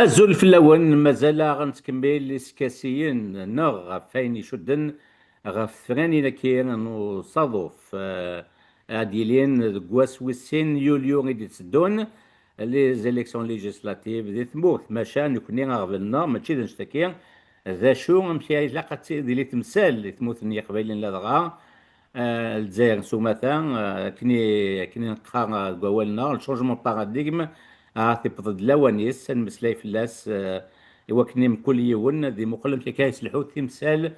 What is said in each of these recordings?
الزول في اللون مازال غنتكمل السكاسيين نغ فاين يشدن غف ثغاني لكي نصادف عاديلين كواس وسين يوليو غيدي تسدون لي زيليكسيون ليجيسلاتيف دي ثموث ماشا نكوني غاغبنا ماشي د نشتكي ذا شو مشي لاقا ديلي تمثال اللي ثموث ني قبيلين لا دغا الجزائر سومثا كني نقا كوالنا الشونجمون باراديغم تبض لوانيس المسلاي فلاس يوكنيم كل يون ذي مقلم كيكايس الحوت تمثال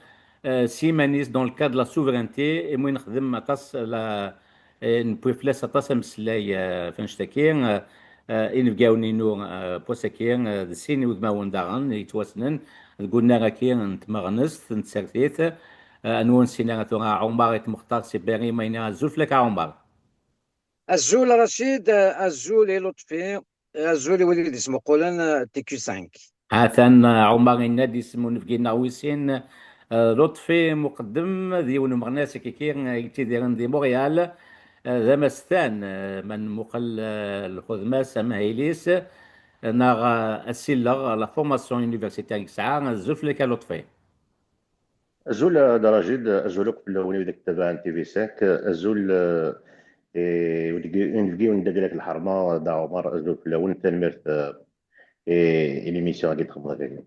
سيمانيس دون الكاد لا سوفرينتي موين نخدم اطاس لا نبوي فلاس اطاس مسلاي فنشتكي إن بقاوني نو بوساكي سيني وذماون داغن يتواسنن قلنا غاكي نتمغنس نتسرتيت نون سينا ثوغا عمر مختار سي بيري ماينا زوفلك عمر الزول رشيد الزول لطفي الزول وليد اسمه قولن تي كيو 5. هاتان عمر النادي اسمه نفقينا ويسين لطفي مقدم ذي ونمغناس كيكير يتديرن دي موريال ذا مستان من مقل الخدماس مهيليس ناغ السيلر لا فورماسيون يونيفرسيتير يسعى زوفلك لطفي الزول دراجيد الزول كل وني بدك تبع تي في 5 الزول ونلقي وندق الحرمه دا عمر الزول كل ون تنمرت إليميسيون غادي تخدم هذاك.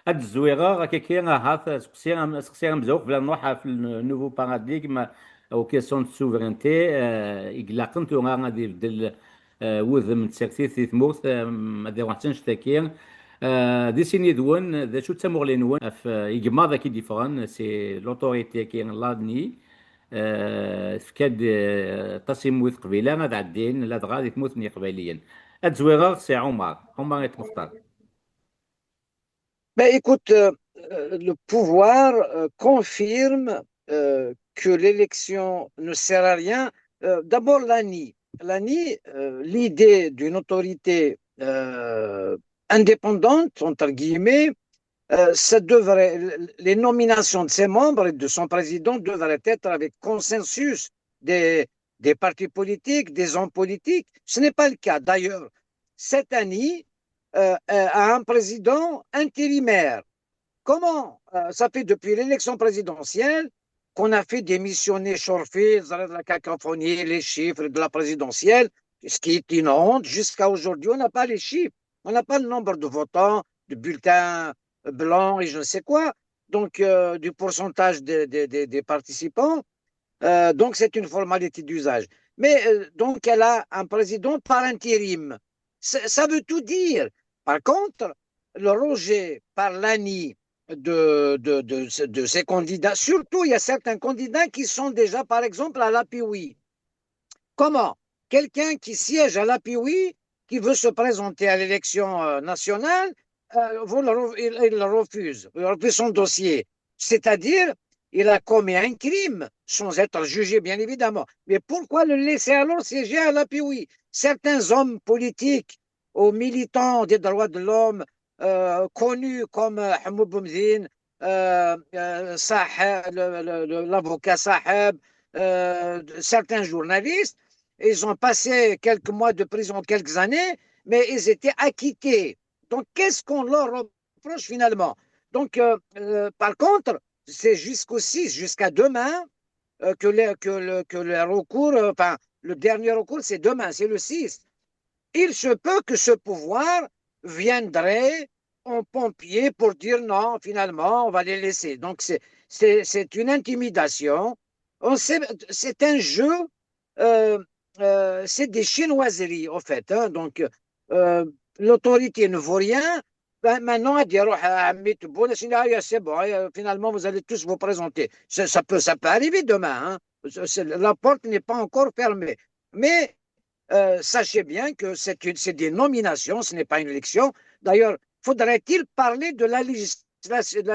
هاد الزويغه كيكي هاث سقسينا مزوق بلا نروح في النوفو باراديغما او كيسيون دو سوفرينتي إقلاقن تو غادي يبدل وذم تسكتي في ثموث ما ديروحتنش تاكي دي سيني دون ذا شو تسمغ نون في إجماع ذاك ديفران سي لوتوريتي كي لادني فكاد تصيموث قبيله غاد عدين لا غادي تموتني قبيليا هاد الزويغه سي عمر يتمختار. Ben écoute, le pouvoir confirme que l'élection ne sert à rien. D'abord, l'ANI. L'ANI, l'idée d'une autorité indépendante, entre guillemets, ça devrait, les nominations de ses membres et de son président devraient être avec consensus des partis politiques, des hommes politiques. Ce n'est pas le cas. D'ailleurs, cette année a un président intérimaire. Comment ça fait depuis l'élection présidentielle qu'on a fait démissionner Chorfi, la cacophonie, les chiffres de la présidentielle, ce qui est une honte. Jusqu'à aujourd'hui, on n'a pas les chiffres. On n'a pas le nombre de votants, de bulletins blancs et je ne sais quoi. Donc, du pourcentage des participants. Donc, c'est une formalité d'usage. Mais donc, elle a un président par intérim. Ça veut tout dire. Par contre, le rejet par l'ANI de ces candidats, surtout, il y a certains candidats qui sont déjà, par exemple, à l'API. Comment? Quelqu'un qui siège à l'API, qui veut se présenter à l'élection nationale, il le refuse. Il refuse son dossier. C'est-à-dire, il a commis un crime sans être jugé, bien évidemment. Mais pourquoi le laisser alors siéger à l'API? Certains hommes politiques ou militants des droits de l'homme connus comme Hamoud Boumzine, l'avocat Saheb, certains journalistes, ils ont passé quelques mois de prison, quelques années, mais ils étaient acquittés. Donc, qu'est-ce qu'on leur reproche finalement? Donc, par contre, c'est jusqu'au 6, jusqu'à demain, que le recours, enfin, le dernier recours, c'est demain, c'est le 6. Il se peut que ce pouvoir viendrait en pompier pour dire non, finalement, on va les laisser. Donc, c'est une intimidation. C'est un jeu, c'est des chinoiseries, en fait. Hein. Donc, l'autorité ne vaut rien. Ben, maintenant, elle dit, c'est bon, finalement, vous allez tous vous présenter. Ça peut arriver demain. Hein. La porte n'est pas encore fermée. Mais sachez bien que c'est des nominations, ce n'est pas une élection. D'ailleurs, faudrait-il parler de la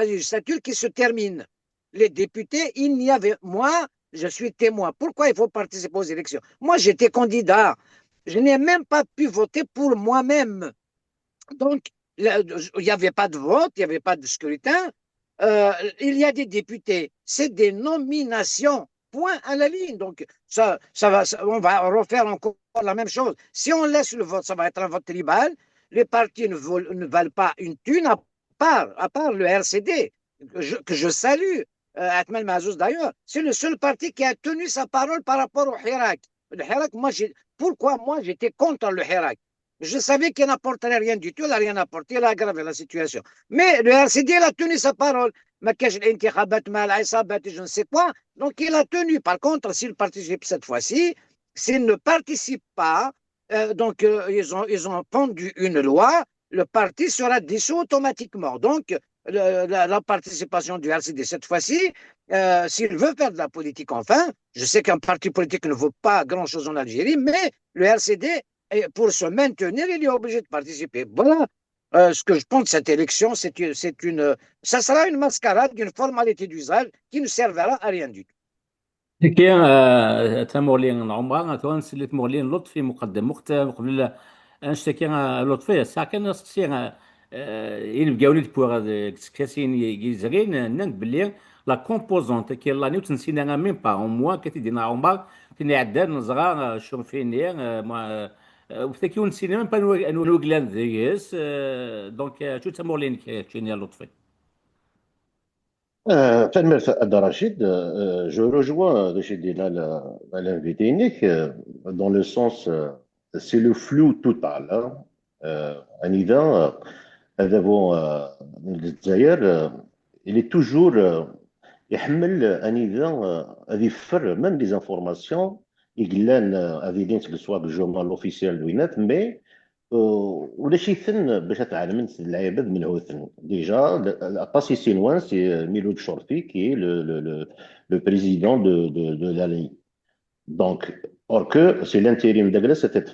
législature qui se termine? Les députés, il n'y avait... Moi, je suis témoin. Pourquoi il faut participer aux élections? Moi, j'étais candidat. Je n'ai même pas pu voter pour moi-même. Donc, il n'y avait pas de vote, il n'y avait pas de scrutin. Il y a des députés. C'est des nominations. Point à la ligne. Donc, on va refaire encore la même chose. Si on laisse le vote, ça va être un vote tribal. les partis ne valent pas une thune à part le RCD, que je salue, Atman Mazouz d'ailleurs. C'est le seul parti qui a tenu sa parole par rapport au Hirak. Le Hirak, pourquoi moi j'étais contre le Hirak? Je savais qu'il n'apporterait rien du tout, il n'a rien apporté, il a aggravé la situation. Mais le RCD, il a tenu sa parole. ما كاش الانتخابات مع العصابات je ne sais quoi. Donc il a tenu. Par contre, s'il participe cette fois-ci, s'il ne participe pas, ils ont pendu une loi, le parti sera dissous automatiquement. Donc la participation du RCD cette fois-ci, s'il veut faire de la politique enfin, je sais qu'un parti politique ne vaut pas grand-chose en Algérie, mais le RCD, pour se maintenir, il est obligé de participer. Voilà ce que je pense de cette élection, ça sera une mascarade, une formalité d'usage qui ne servira à rien du tout. كي تمورلين عمران توان سليت مورلين لطفي مقدم مختار قبل انشتكي لطفي ساعة كان سكسي إن بقاوني بوغ كاسين يزرين نان بلي لا كومبوزونت كي لا نيوتن سينا ميم با اون موا كتدينا عمر تني عداد نزرا شوفيني ما وفتاكي ونسينا ميم با نوغلان ذيس دونك شو تمورلين كي لطفي. Falmer Adarachid, je rejoins Rachid l'invité unique dans le sens, c'est le flou total. Anida, il est toujours يحمل انذا هذه يفر même des informations يقلان هذه que soit le journal officiel دوينات مي ولا شي ثن باش تعلم العباد من هو ثن ديجا القاسي سينوان سي ميلود شرفي كي le président de l'ALI. Donc, or que c'est l'intérim de Grèce, c'était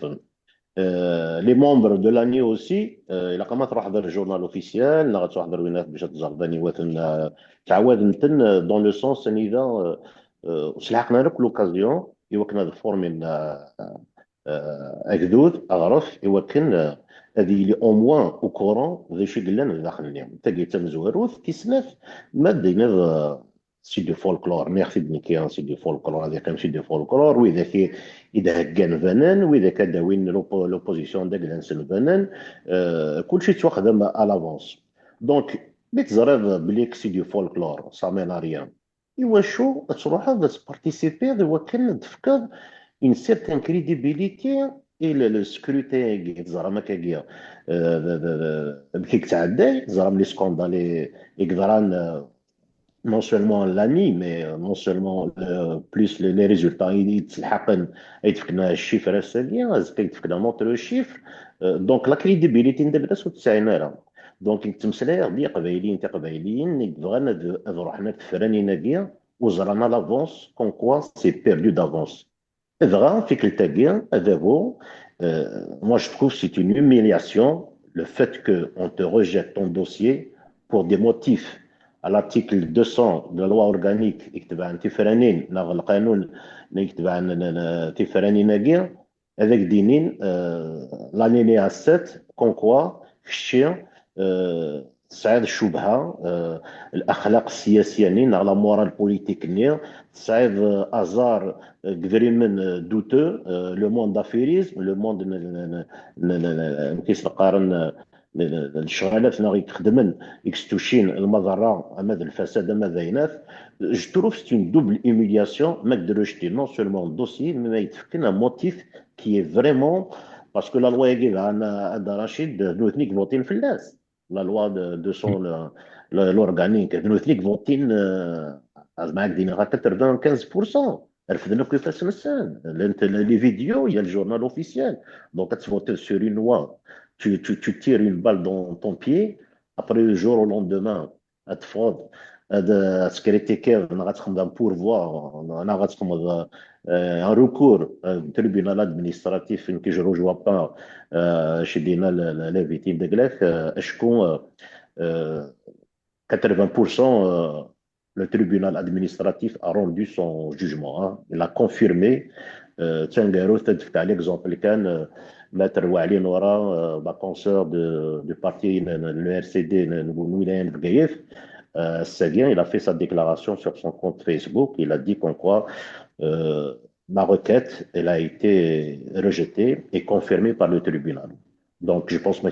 les membres de l'ANI aussi, il a quand même تروح le journal officiel, n'a pas تروح وينات باش تزغداني وثن تعاود نتن dans le sens ان اذا سلحقنا لك لوكازيون يوكنا فورمين اكدود اغرف يوكن هذه لي او موان او كورون ذي شي قلنا داخل اليوم تلقى تمزوروث كيسناف ما دينا سي دو فولكلور ميرسي بنيكيان سي دو فولكلور هذا كان سي دو فولكلور واذا كي اذا كان فنان واذا كان داوين لوبوزيسيون داك لانسن فنان كلشي تواخذ على لافونس دونك بتزرب بليك سي دو فولكلور سا مين ريان ايوا شو تروح هذا تبارتيسيبي هو كان تفكر une certaine crédibilité et le scrutin زعما كاكيا بكيك تعدي زعما لي سكوندالي يقدران non seulement l'ANI, mais non seulement plus les résultats. Il y a un chiffre assez bien, il y a un autre chiffre. Donc, la crédibilité de la société. Donc, il y a des قبائليين تقبائليين يبغانا نروحنا تفرانينا بيا وزرانا l'avance comme quoi c'est perdu d'avance. إذا فيك التاقيا هذا هو moi je trouve c'est une humiliation le fait qu'on te rejette ton dossier pour des motifs à l'article 200 de la loi organique يكتب عن تفرانين نغ القانون يكتب عن تفرانين ناقيا avec دينين l'alinéa 7 comme quoi الشيء تصعد الشبهه الاخلاق السياسيه نين على مورال بوليتيك نين تصعد ازار كفريمن دوتو لو موند دافيريزم لو موند كيس نقارن الشغالات اللي يخدمن يكستوشين المضره امام الفساد امام ذينات جو تروف سي اون دوبل ايميلياسيون ما قدروش تي نون سولمون دوسي مي يتفكنا موتيف كي فريمون باسكو لا لوا يجي عند رشيد نوثنيك فوتين في الناس la loi de 200 l'organique nous ethniques votin معاك دينا 95% رفضنا كيفاش نسان les vidéos il y a le journal officiel donc tu votes sur une loi tu tires une balle dans ton pied après le jour au lendemain تفوض هذا سكريتيكير انا غتخدم بورفوار انا غتخدم ان ريكور تريبيونال ادمينستراتيف فين كيجرو جوا با شدينا لا فيتيم دكلاك شكون 80% le tribunal administratif a rendu son jugement. Hein. Il a confirmé. Tsangarou, t'as l'exemple كان ماتر وعلي نورا la consoeur du parti le RCD Nouilayen Bgaïef. Seguin, il a fait sa déclaration sur son compte Facebook. Il a dit qu'en quoi ma requête elle a été rejetée et confirmée par le tribunal. Donc, je pense que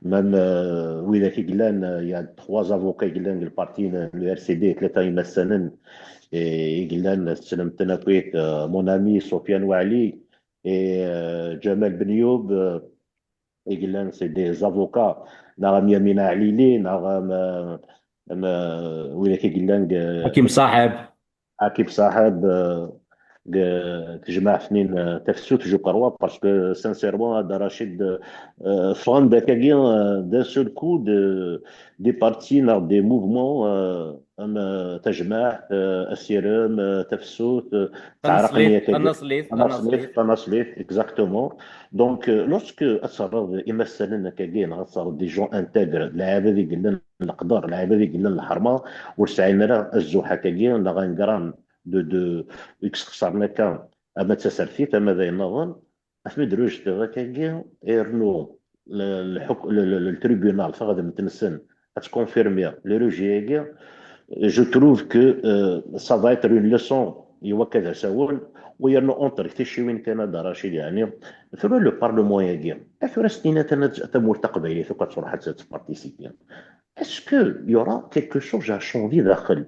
même oui, il y a trois avocats qui le parti, le RCD, qui et mon ami Sofiane Ouali et Jamel Benyoub, c'est des avocats. نغم يمين عليلي نغم ويلك حكيم صاحب. عكيب صاحب تجمع سنين تفسوت جو كروا باسكو سانسيرمون هذا رشيد فان داكاكي دان سول كو دي بارتي نار دي موفمون تجمع السيرم تفسوت تعرقني تنصليت كاكي تنصليت تنصليف تنصليت. تنصليف اكزاكتومون دونك لوسك اتصرف يمثلنا كاكي نغتصر دي جون انتغر اللاعب هذي قلنا نقدر اللاعب هذي قلنا الحرمه ورسعينا راه الزوحه كاكي نغنقران دو يكسرنا كان اما تسرفيت اما ذا ينظن احمد روج كاكي يرنو الحكم التريبيونال فغاد متنسن تكونفيرمي لي روجي جو تروف كو سا فا ايتر اون ليسون يوا كذا ساول ويرنو اونتر كتشي وين كان رشيد يعني ثرو لو بارلمون ياكي ثرو ستينا تمور تقبيلي ثو كتصور حتى تبارتيسيبي اسكو يورا كيلكو شوز ا شونفي داخل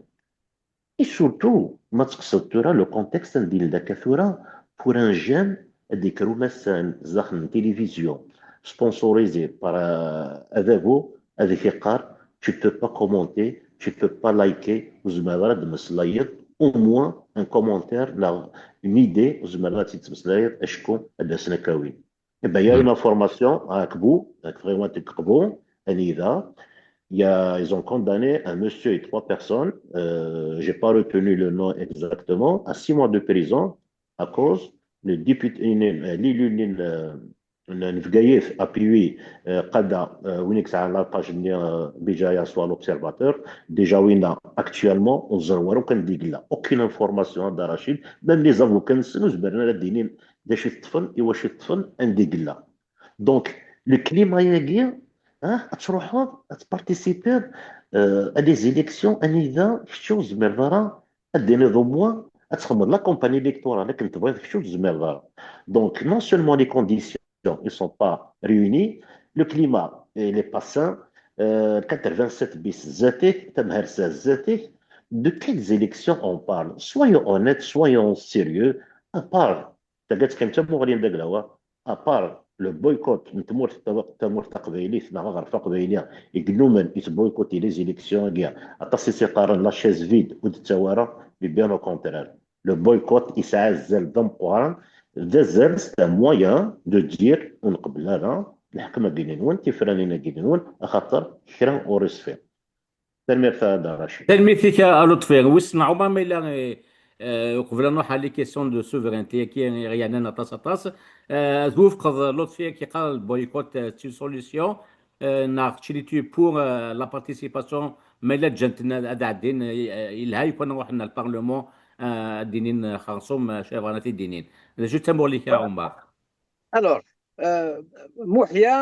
Et surtout, ما تقصد لو كونتكست ندير ذاك ثورة pour un jeune ديكرو مثلا زخم تلفزيون sponsorisé par هذاكو هذيك يقار tu peux pas commenter tu peux pas liker وزعما راه تمسلايط au moins un commentaire là une idée وزعما راه تمسلايط اشكون هذا سنكاوي يبقى يا une information راكبو فريمون تكبو هذه ذا ils ont condamné un monsieur et trois personnes, je n'ai pas retenu le nom exactement, à 6 mois de prison à cause le député, l'élu Nvgaïef appuyé Qada, Winix à la page Bijaya soit l'observateur, déjà Wina actuellement, on n'a aucune information d'Arachid, même les avocats, nous Bernard Dinin, des chiffres et Washington, un donc le climat est تروحوا تبارتيسيبي دي زيليكسيون انذا كشتو زمير دارا اديني ضو موا تخمم لا كومباني الكتورال لكن تبغي كشتو زمير دارا دونك نون سولمون لي كونديسيون ils sont pas réunis le climat il est pas sain 87 bis زاتيك تمهرسا زاتيك de quelles élections on parle soyons honnêtes soyons sérieux à part تلقات كم تبغى غادي ندقلاوا à part le boycott تمور تقبيلي ثنا غير تقبيليه يقولوا من يتبويكوتي لي زيليكسيون كاع اتصيصي قارن لا شيز فيد ودتوارا بيان او كونترير لو بويكوت يسعزل ضم قران دازال ستا مويان دو دير ونقبل هذا الحكمه ديالنا وين تفرانينا ديالنا خاطر كرا اوريسفي تنمير هذا رشيد تلميذك لطفي وسمعوا ما إلا قبل نروح على لي كيسيون دو سوفرينتي كي يعني انا طاس توفقد لطفي كي قال البويكوت سي سوليسيون ناخ تشريتي بور لا بارتيسيباسيون ما الا جاتنا هذا الدين الها يكون روحنا البارلمون الدينين خاصهم شافرانتي الدينين جو تمور لك يا عمر. Alors, Mouhia,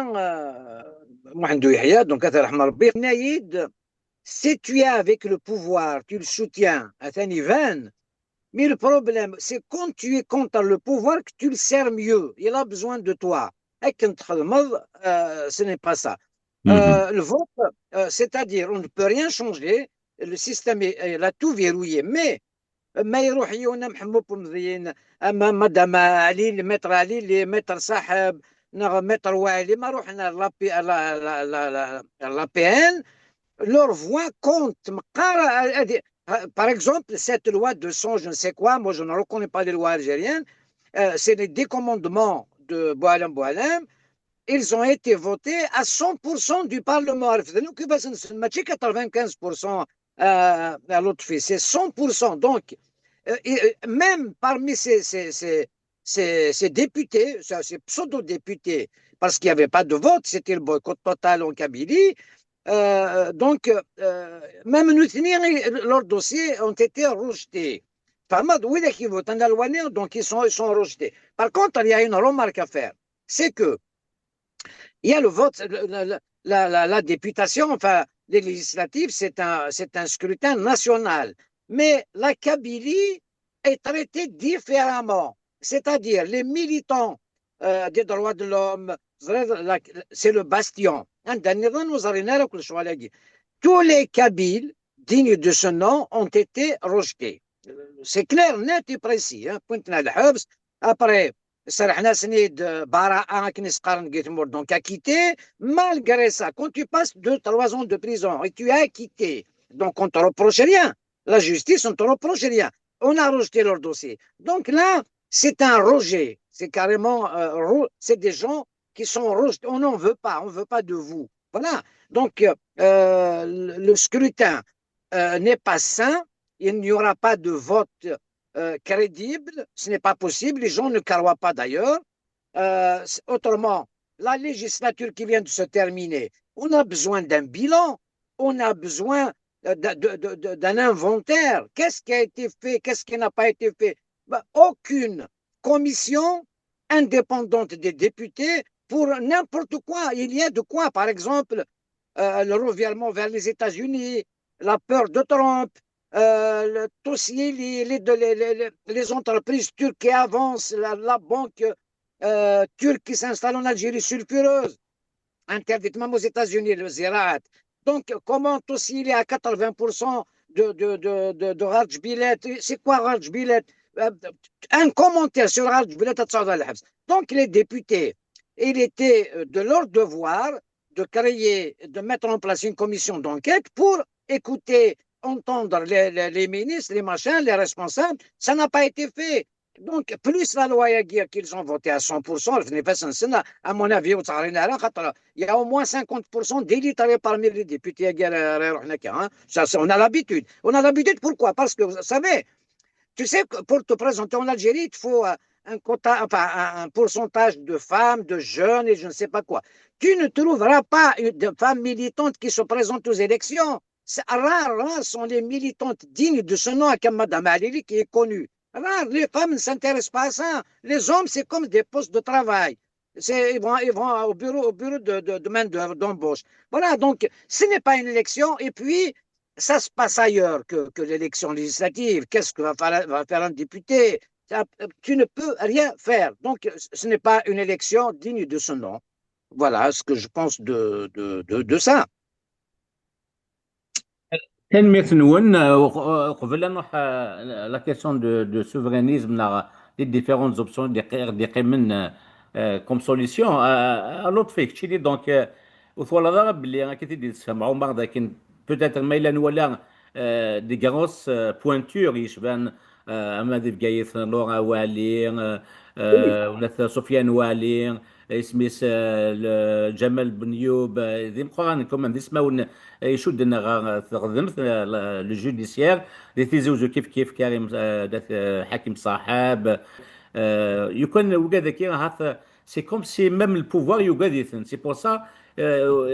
Mouhandou Yahya, donc Athar Ahmar Rabbi, Naïd, si tu es avec le pouvoir, tu le soutiens, Athani Van, mais le problème, c'est quand tu es contre le pouvoir que tu le sers mieux. Il a besoin de toi. Et quand ce n'est pas ça. Le vote, c'est-à-dire, on ne peut rien changer. Le système, il a tout verrouillé. Mais, ما يروح يونا محمود مضيين اما مدام علي المتر علي اللي متر صاحب متر والي ما روحنا لا بي ان leur voix compte par exemple cette loi de 100 je ne sais quoi moi je ne reconnais pas les lois algériennes c'est les décommandements de Boualem Boualem ils ont été votés à 100% du Parlement donc 95% à l'autre fille, c'est 100%. Donc, même parmi ces députés, ces pseudo-députés, parce qu'il n'y avait pas de vote, c'était le boycott total en Kabylie, donc, même nous, leurs dossiers ont été rejetés. Donc, ils sont rejetés. Par contre, il y a une remarque à faire, c'est que il y a le vote, la députation, enfin, les législatives, c'est un scrutin national. Mais la Kabylie est traitée différemment. C'est-à-dire, les militants des droits de l'homme. C'est le bastion. Tous les Kabyles dignes de ce nom ont été rejetés. C'est clair, net et précis. Après, Sarahna Snid, Bara Knis Qarn Gitmour, donc a quitté. Malgré ça, quand tu passes 2-3 ans de prison et tu as quitté, donc on ne te reproche rien. La justice, on ne te reproche rien. On a rejeté leur dossier. Donc là, c'est un rejet. C'est carrément, c'est des gens qui sont rejetés. On n'en veut pas. On ne veut pas de vous. Voilà. Donc, le scrutin n'est pas sain. Il n'y aura pas de vote crédible. Ce n'est pas possible. Les gens ne croient pas d'ailleurs. Autrement, la législature qui vient de se terminer, on a besoin d'un bilan. On a besoin d'un inventaire. Qu'est-ce qui a été fait? Qu'est-ce qui n'a pas été fait? Aucune commission indépendante des députés pour n'importe quoi. Il y a de quoi, par exemple, le revirement vers les États-Unis, la peur de Trump, les entreprises turques qui avancent, la banque turque qui s'installe en Algérie sulfureuse, interdite même aux États-Unis, le Ziraat. Donc, comment Tossili à 80% de Raj Bilet? C'est quoi Raj Bilet? Un commentaire sur Raj Bilet. Donc, les députés, il était de leur devoir de créer, de mettre en place une commission d'enquête pour écouter, entendre les ministres, les machins, les responsables. Ça n'a pas été fait. Donc, plus la loi Yaguir qu'ils ont voté à 100%, à mon avis, il y a au moins 50% d'élitérés parmi les députés Yaguir. Ça, on a l'habitude. On a l'habitude, pourquoi? Parce que, vous savez, tu sais que pour te présenter en Algérie, il te faut un quota, enfin, un pourcentage de femmes, de jeunes et je ne sais pas quoi. Tu ne trouveras pas de femmes militantes qui se présentent aux élections. Rares sont les militantes dignes de ce nom, comme Madame Alili qui est connue. Rares, les femmes ne s'intéressent pas à ça. Les hommes, c'est comme des postes de travail. Ils vont au bureau de main-d'œuvre, d'embauche. Voilà, donc ce n'est pas une élection. Et puis, ça se passe ailleurs que l'élection législative. Qu'est-ce que va faire un député? Tu ne peux rien faire. Donc, ce n'est pas une élection digne de ce nom. Voilà ce que je pense de ça. قبل نروح la question de souverainisme des différentes options des قيمن comme solution لطفي كتشي لي دونك وثوالا ضرب باللي كي تسمعوا بعض لكن peut-être ما الا نولى دي غروس بوينتور يشبان اما دي بقايث لورا والي Oui, وناث سفيان والي اسميس جمال بن يوب ذي مقران كمان ذي سماون يشد تخدمت لو جوديسيير دي تيزوجو كيف كريم حكيم صاحب يكون وكذا كي هاث سي كوم سي ميم البوفوار يوغاديثن سي بور سا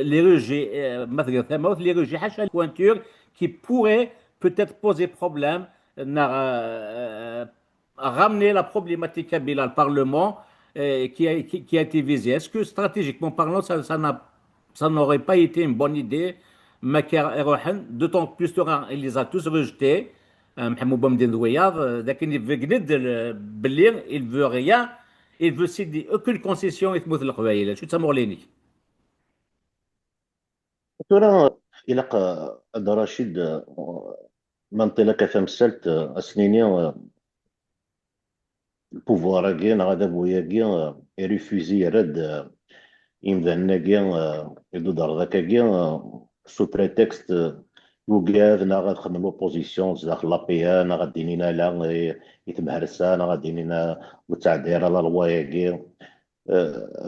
les rejets مثلا ثما les rejets حاشا pointure qui pourrait peut-être poser problème à ramener la problématique kabyle au Parlement qui a été visée. Est-ce que stratégiquement parlant, ça n'aurait pas été une bonne idée, d'autant que plus ils les a tous rejetés, Mohamed Boumediene Douayad, il veut rien, il veut céder aucune concession, il veut le شو تسمى ليني. ترى إلى هذا رشيد منطقة تمثلت أسنيني البوفوار كين غادا بويا كين ريفوزي رد إمدان كين يدو دار ذاك كين سو بريتكست وكاد نا غتخدم لوبوزيسيون داخل لابيا نا غادينينا لا يتمهرسا نا غادينينا وتعدير على لوايا كين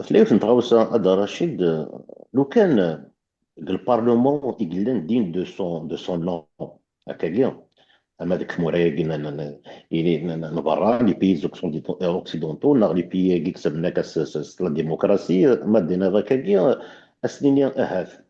فلايف نتغوصا هذا رشيد لو كان البارلمون يقلن دين دو سون لون هكا كين اما ديك مورايا كينا نبرا لي بيز اوكسيدونتو نا لي بيي كي كسبنا كاس لا ديموكراسي ما دينا ذاك كي اسنين اهاث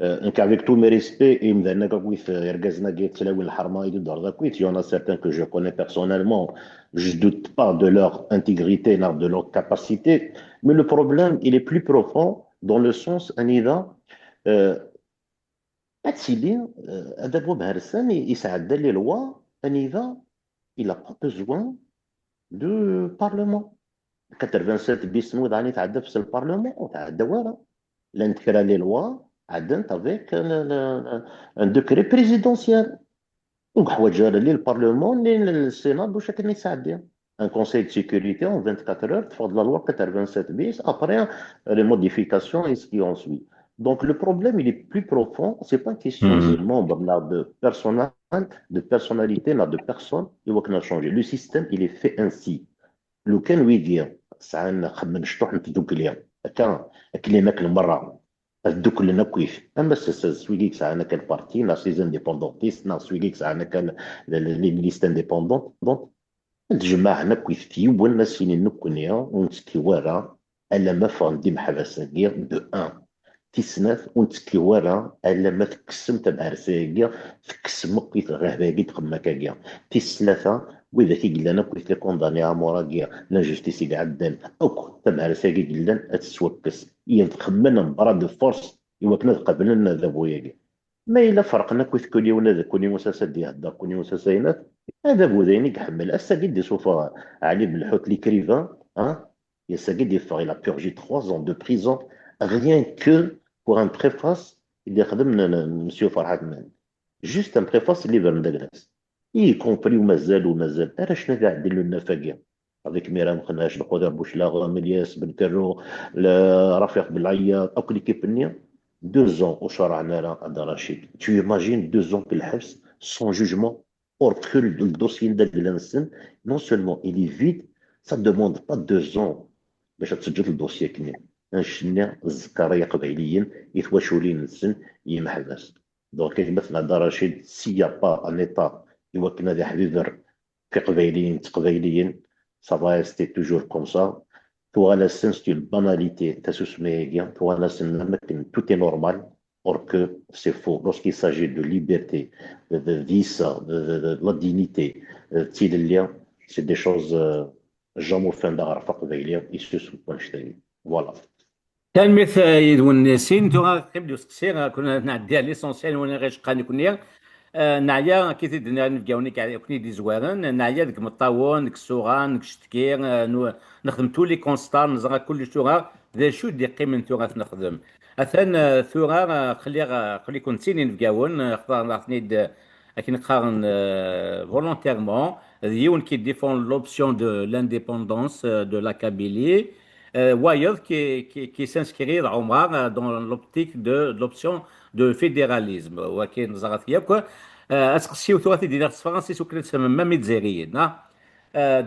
انك افيك تو مي ريسبي اي مدانا كويت يركزنا كي تلاوي الحرمه يدو دار ذاك كويت يونا سيرتان كو جو كوني بيرسونيلمون je doute pas de leur intégrité de leur capacité mais le problème il est plus profond dans le sens انذا Atsili, Adabo Baharsan, il s'est les lois, Aniva, il n'a pas besoin de parlement. 87 بيس نوض راني تعدى في البرلمان وتعدى والو لان تكرا لي لوا عدنت افيك ان دوكري بريزيدونسيال دونك حوايج اللي البرلمان اللي السينات واش كان يساعد un conseil de sécurité en 24 heures, de la loi 87 bis, après les modifications et ce qui en suit. Donc le problème, il est plus profond, c'est pas une question des membres là, de personnalité, là, de personne, il va changer. Le système, il est fait ainsi. لو كان ويدير ساعة نخمم شطوح نتدوك ليا كان كلمك المرة الدوك لنا كيف اما سويليك ساعة كان بارتي ناس لي انديبوندونتيست ناس ويليك ساعة كان لي ليست انديبوندونت دونك تجمعنا كيف تيو والناس اللي نكونيا ونتكي ورا الا ما فاندي محبسة دو ان تيسناث ونتكي ورا الا ما تكسم تبع رسايا تكسم كيف غهباكي تخمك كاكيا تيسلاثة واذا كي انا كنت كونداني اموراكيا لا جوستيسي اللي عدان اوك تبع رساكي قلان اتسوكس يتخمن مبرا دو فورس يوكنا قبلنا ذا بوياكي ما الا فرقنا كيف كوني ولا ذا كوني مساسا دي هدا كوني مساسينات هذا بوذيني كحمل اسا قد سوفا علي بالحوت لي كريفان ها يسا قد يفغ الى بيرجي 3 ans de prison rien que pour un préface اللي خدمنا مسيو فرحات مان جوست ان بريفاس اللي بان داكلاس اي كومبري ومازال انا شنو قاعد ندير له النفاقيه هذيك ميرام خناش القدر بوشلاغ ملياس بن كرو رفيق بالعياط او كلي كيبنيا 2 ans وشرعنا راه عبد الرشيد tu imagines 2 ans في الحبس sans jugement or que le dossier داك لانسن non seulement il est vide ça ne demande pas 2 ans باش تسجل الدوسيه كني نشنا الزكاريه قبيليين يتواشولين السن يمحبس دونك كيتمثل عبد الرشيد سي با ان ايتا يوكلنا دي حبيبر في قبيليين تقبيليين ça va rester toujours comme ça toi la scène c'est une banalité t'as soumis toi la scène tout est normal or que c'est faux lorsqu'il s'agit de liberté de vie de la dignité c'est des choses jamais fin d'arfa قبيليه يسوس ونشتري voilà. كان مثل يدون سين تو قبل سكسير كنا نعدي على ليسونسيال وانا غير شقاني كونيا نعيا كي تدنا نفقاوني كوني دي زوارن نعيا ديك مطاون ديك السوغان ديك الشتكير نخدم تو لي كونستار نزرا كل شوغا ذا شو دي قيمن تو نخدم اثن ثورا خلي كنت سيني نفقاون خطر عطني لكن نقارن فولونتيرمون يون كي ديفون لوبسيون دو لانديبوندونس دو لا كابيلي وايض qui s'inscrire dans l'optique de l'option de fédéralisme وكاين زغات ياك اسقسيو ثلاثه ديال فرنسي سكرت سما ميتزيريين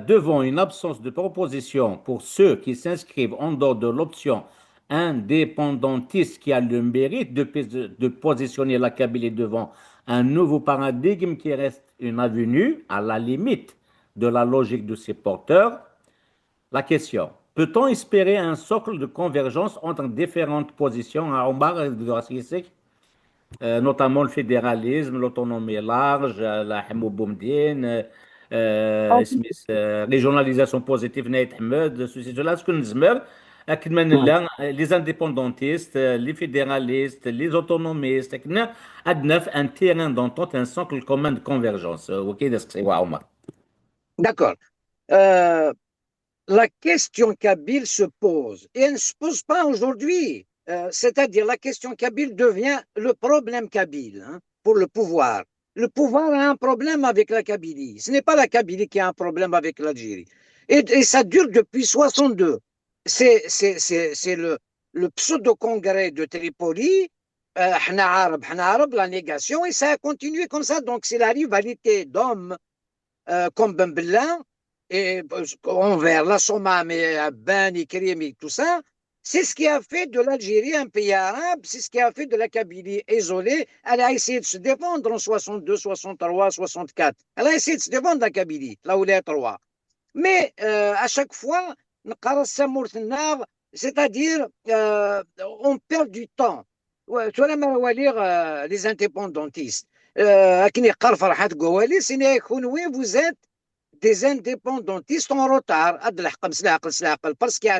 devant une absence de proposition pour ceux qui s'inscrivent en dehors de l'option indépendantiste qui a le mérite de positionner la Kabylie devant un nouveau paradigme qui reste une avenue à la limite de la logique de ses porteurs. La question, peut-on espérer un socle de convergence entre différentes positions à Omar notamment le fédéralisme, l'autonomie large, la Hamou Boumdine, régionalisation positive, Nait Ahmed, ceci, cela, ce que nous disons, les indépendantistes, les fédéralistes, les autonomistes, un terrain d'entente, un socle commun de convergence. Ok, d'accord. La question kabyle se pose, et elle ne se pose pas aujourd'hui. C'est-à-dire la question kabyle devient le problème kabyle pour le pouvoir. Le pouvoir a un problème avec la Kabylie. Ce n'est pas la Kabylie qui a un problème avec l'Algérie. Et ça dure depuis 62. C'est le pseudo-congrès de Tripoli, la négation, et ça a continué comme ça. Donc c'est la rivalité d'hommes comme Ben Bella, et envers la Somalie, Ben, Krimi, tout ça, c'est ce qui a fait de l'Algérie un pays arabe, c'est ce qui a fait de la Kabylie isolée. Elle a essayé de se défendre en 62, 63, 64. Elle a essayé de se défendre la Kabylie, là où elle est 3. Mais à chaque fois, c'est-à-dire on perd du temps. Tu vas lire les indépendantistes. Vous êtes des indépendantistes en retard parce qu'il y a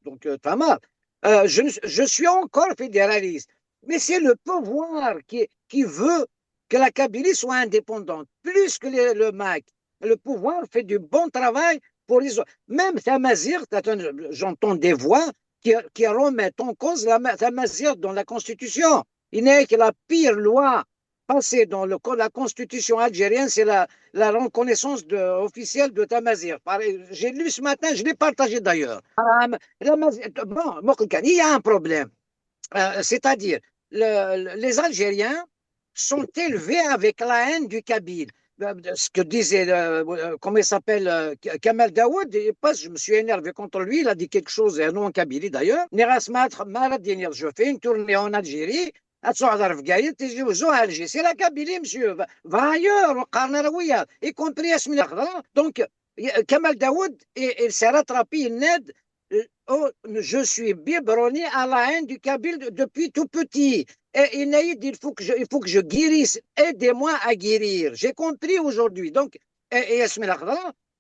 donc je suis encore fédéraliste, mais c'est le pouvoir qui veut que la Kabylie soit indépendante plus que le MAC. Le pouvoir fait du bon travail Même Tamazir, j'entends des voix qui remettent en cause Tamazir dans la Constitution. Il n'est que la pire loi passée dans la Constitution algérienne, c'est la reconnaissance officielle de Tamazir. J'ai lu ce matin, je l'ai partagé d'ailleurs. Bon, il y a un problème. C'est-à-dire, les Algériens sont élevés avec la haine du Kabyle. Ce que disait, comment il s'appelle, Kamal Daoud, je me suis énervé contre lui, il a dit quelque chose, non en Kabylie d'ailleurs. Je fais une tournée en Algérie, c'est la Kabylie, monsieur. Va ailleurs, y compris donc, Kamal Daoud, il s'est rattrapé, il n'aide. Je suis biberonné à la haine du Kabyle depuis tout petit. Et Inaïd, il faut que je guérisse. Aidez-moi à guérir. J'ai compris aujourd'hui. Donc,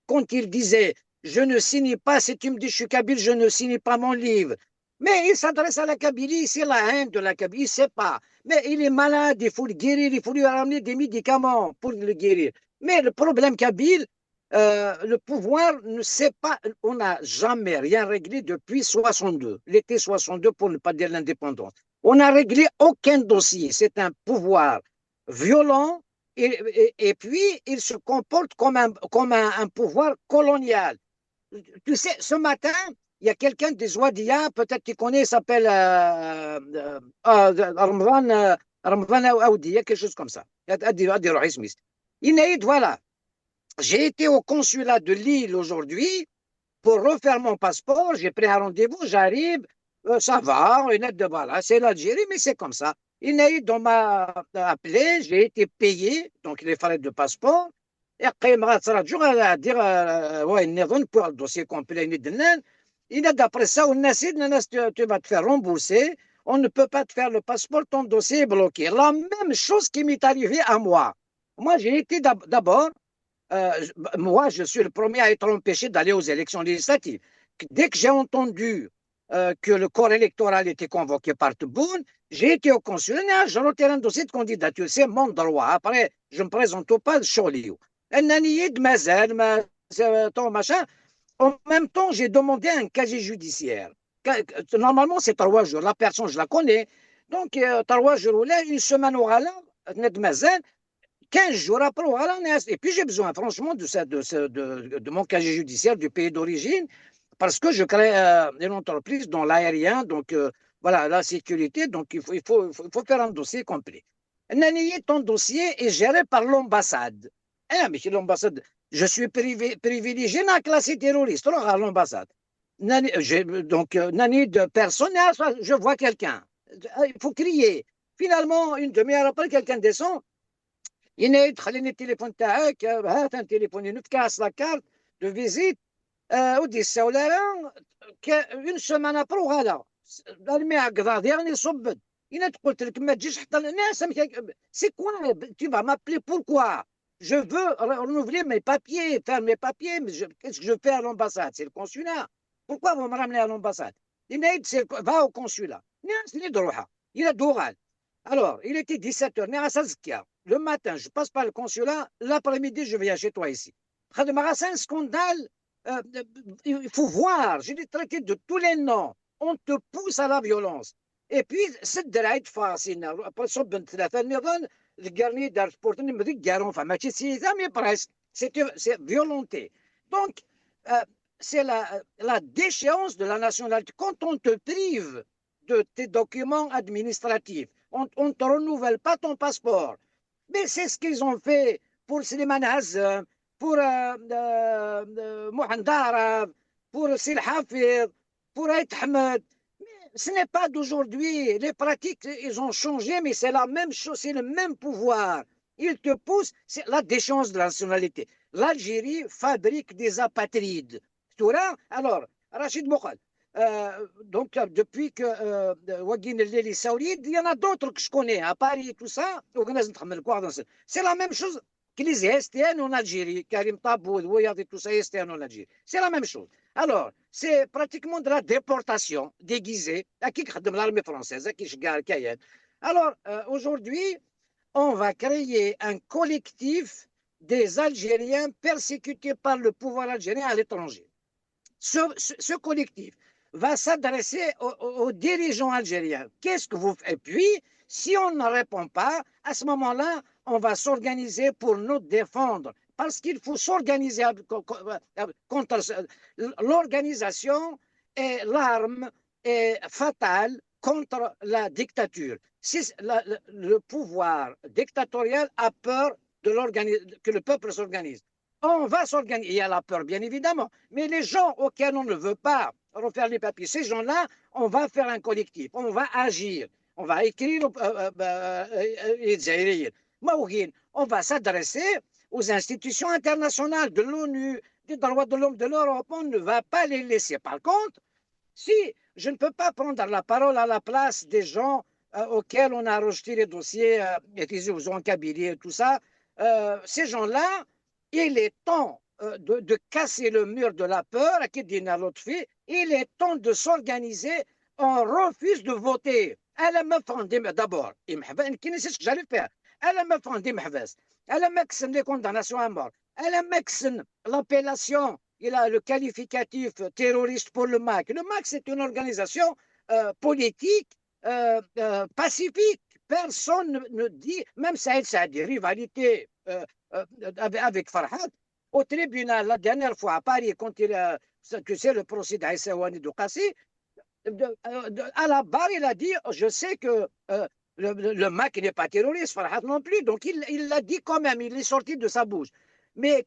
quand il disait, je ne signe pas, si tu me dis je suis Kabyle, je ne signe pas mon livre. Mais il s'adresse à la Kabylie, c'est la haine de la Kabylie, il ne sait pas. Mais il est malade, il faut le guérir, il faut lui ramener des médicaments pour le guérir. Mais le problème Kabyle, le pouvoir ne sait pas, on n'a jamais rien réglé depuis 62, l'été 62 pour ne pas dire l'indépendance. On n'a réglé aucun dossier. C'est un pouvoir violent et puis il se comporte comme un pouvoir colonial. Tu sais, ce matin, il y a quelqu'un des Ouadia, peut-être tu connais, il s'appelle Ramvan Aoudia, quelque chose comme ça. Il voilà. J'ai été au consulat de Lille aujourd'hui pour refaire mon passeport. J'ai pris un rendez-vous, j'arrive, ça va, voilà, c'est l'Algérie, mais c'est comme ça. On m'a appelé, j'ai été payé, donc les frais de passeport. Et après, il m'a dit, ouais, il pour le dossier complet. D'après ça, tu vas te faire rembourser. On ne peut pas te faire le passeport, ton dossier est bloqué. La même chose qui m'est arrivée à moi. Moi, j'ai été d'abord. Moi, je suis le premier à être empêché d'aller aux élections législatives. Dès que j'ai entendu que le corps électoral était convoqué par Tebboune, j'ai été au consulat, j'ai retiré un dossier de candidature. C'est mon droit. Après, je ne me présente pas de Cholio. En même temps, j'ai demandé un casier judiciaire. Normalement, c'est 3 jours. La personne, je la connais. Donc, 3 jours, une semaine au Rala, 15 jours après, voilà, et puis j'ai besoin franchement de mon casier judiciaire du pays d'origine parce que je crée une entreprise dans l'aérien, donc voilà, la sécurité, donc il faut faire un dossier complet. Ton dossier est géré par l'ambassade. Mais l'ambassade, je suis privilégié dans la classe terroriste, à l'ambassade. Donc, Nani de personne, je vois quelqu'un. Il faut crier. Finalement, une demi-heure après, quelqu'un descend. ينايد خليني التليفون تاعك هات تليفوني نتكاس لا كارت دو فيزيت ودي السولاره اون سومان ابرو هذا الماء قضاض يعني صبد انا قلت لك ما تجيش حتى الناس سي كوا tu vas m'appeler pourquoi je veux renouveler mes papiers faire mes papiers mais qu'est-ce que je fais à l'ambassade c'est le consulat pourquoi vous me ramenez à l'ambassade ينايد va au consulat الناس اللي دروحها الى دوغال alors il était 17h le matin, je passe par le consulat. L'après-midi, je viens chez toi ici. C'est un scandale. Il faut voir. Je l'ai traité de tous les noms. On te pousse à la violence. Et puis, c'est de la facile. Après, le garni d'arsportini me dit garon. Enfin, mais presque. C'est violenté. Donc, c'est la déchéance de la nationalité. Quand on te prive de tes documents administratifs, on ne te renouvelle pas ton passeport. Mais c'est ce qu'ils ont fait pour Slimane Azem, pour Mohamed Darab, pour Sil Hafid, pour Aït Ahmed. Ce n'est pas d'aujourd'hui. Les pratiques, ils ont changé, mais c'est la même chose, c'est le même pouvoir. Ils te poussent, c'est la déchéance de la nationalité. L'Algérie fabrique des apatrides. Alors, Rachid Mokhal, donc, depuis que Wagin el Saoulid, il y en a d'autres que je connais, à Paris, tout ça. C'est la même chose que les STN en Algérie, Karim Taboud, tout ça, STN en Algérie. C'est la même chose. Alors, c'est pratiquement de la déportation déguisée, à qui l'armée française, à qui je garde Cayenne. Alors, aujourd'hui, on va créer un collectif des Algériens persécutés par le pouvoir algérien à l'étranger. Ce collectif va s'adresser aux dirigeants algériens. Qu'est-ce que vous faites? Et puis, si on ne répond pas, à ce moment-là, on va s'organiser pour nous défendre. Parce qu'il faut s'organiser contre l'organisation et l'arme est fatale contre la dictature. Le pouvoir dictatorial a peur que le peuple s'organise. On va s'organiser. Il y a la peur, bien évidemment. Mais les gens auxquels on ne veut pas refaire les papiers, ces gens-là, on va faire un collectif. On va agir. On va écrire. On va s'adresser aux institutions internationales de l'ONU, des droits de l'homme de l'Europe. On ne va pas les laisser. Par contre, si je ne peux pas prendre la parole à la place des gens auxquels on a rejeté les dossiers, en Kabylie et tout ça, ces gens-là, il est temps de casser le mur de la peur, il est temps de s'organiser. On refuse de voter. D'abord, ce que j'allais faire. Les condamnations à mort. L'appellation, il a le qualificatif terroriste pour le MAC. Le MAC, c'est une organisation politique pacifique. Personne ne dit, même ça a des rivalités avec Farhad. Au tribunal, la dernière fois à Paris, quand tu sais, le procès d'Aïssaouani Doukassi, à la barre, il a dit, je sais que le MAC n'est pas terroriste, Farhad non plus, donc il l'a dit quand même, il est sorti de sa bouche. Mais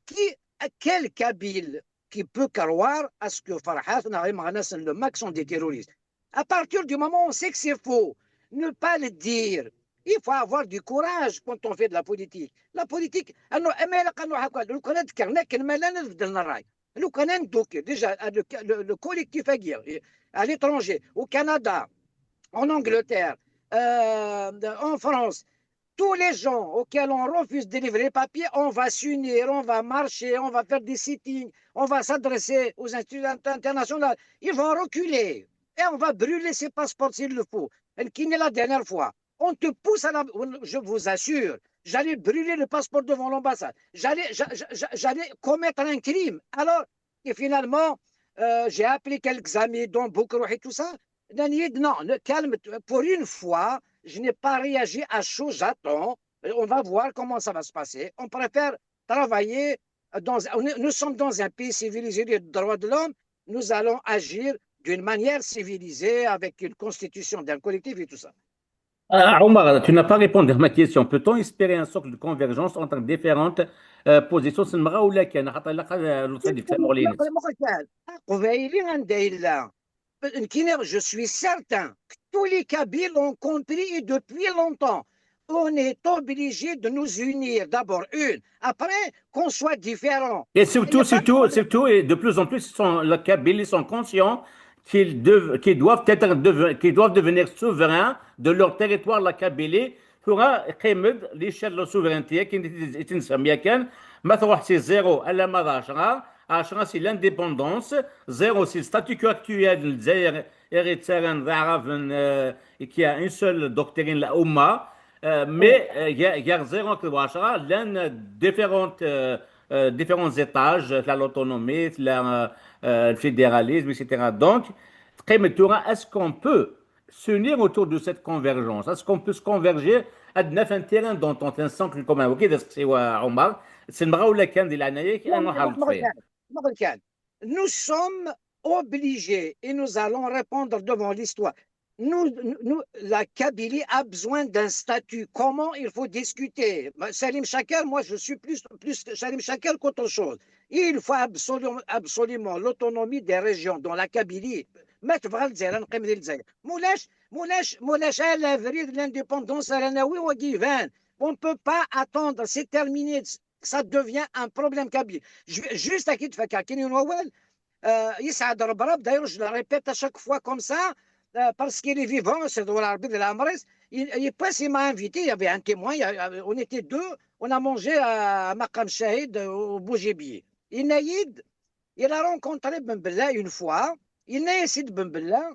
quel Kabyle qui peut croire à ce que Farhad, le MAC sont des terroristes? À partir du moment où on sait que c'est faux, ne pas le dire. Il faut avoir du courage quand on fait de la politique. La politique, déjà, le collectif à l'étranger, au Canada, en Angleterre, en France, tous les gens auxquels on refuse de délivrer les papiers, on va s'unir, on va marcher, on va faire des sittings, on va s'adresser aux institutions internationales. Ils vont reculer et on va brûler ces passeports s'il le faut. Qui n'est la dernière fois? On te pousse à la... Je vous assure, j'allais brûler le passeport devant l'ambassade. J'allais commettre un crime. Alors, et finalement, j'ai appelé quelques amis, dont Boukrouh et tout ça. Non, calme-toi. Pour une fois, je n'ai pas réagi à chaud, j'attends. On va voir comment ça va se passer. On préfère travailler nous sommes dans un pays civilisé des droits de l'homme. Nous allons agir d'une manière civilisée avec une constitution d'un collectif et tout ça. Omar, tu n'as pas répondu à ma question. Peut-on espérer un socle de convergence entre différentes positions? Je suis certain que tous les Kabyles l'ont compris et depuis longtemps. On est obligé de nous unir d'abord après qu'on soit différents. Et surtout, et de plus en plus, les Kabyles sont conscients qu'ils doivent devenir souverains de leur territoire, la Kabylie, pour l'échelle de la souveraineté qui est une samyakan. Maintenant, c'est 0 à la Madachra. 10 c'est l'indépendance, 0 c'est le statut quo actuel de l'Zaïr qui a une seule doctrine, la Oumma, mais il y a 0 que l'un différents étages, l'autonomie, le fédéralisme, etc. Donc, est-ce qu'on peut s'unir autour de cette convergence? Est-ce qu'on peut se converger à un terrain d'entente, un socle commun? Ok, c'est Omar. C'est nous sommes obligés et nous allons répondre devant l'histoire. La Kabylie a besoin d'un statut. Comment il faut discuter? Salim Chaker, moi je suis plus Salim Chaker qu'autre chose. Il faut absolument l'autonomie des régions dans la Kabylie. Moulash, l'indépendance, on ne peut pas attendre, c'est terminé. Ça devient un problème kabyle. Juste à qui te fait d'ailleurs, je le répète à chaque fois comme ça, parce qu'il est vivant, c'est dans l'arbitre de la Amres. Il m'a invité, il y avait un témoin, on était deux, on a mangé à Maqam Shahid au Bougibi. Il a rencontré Ben Bella une fois, Ben Bella,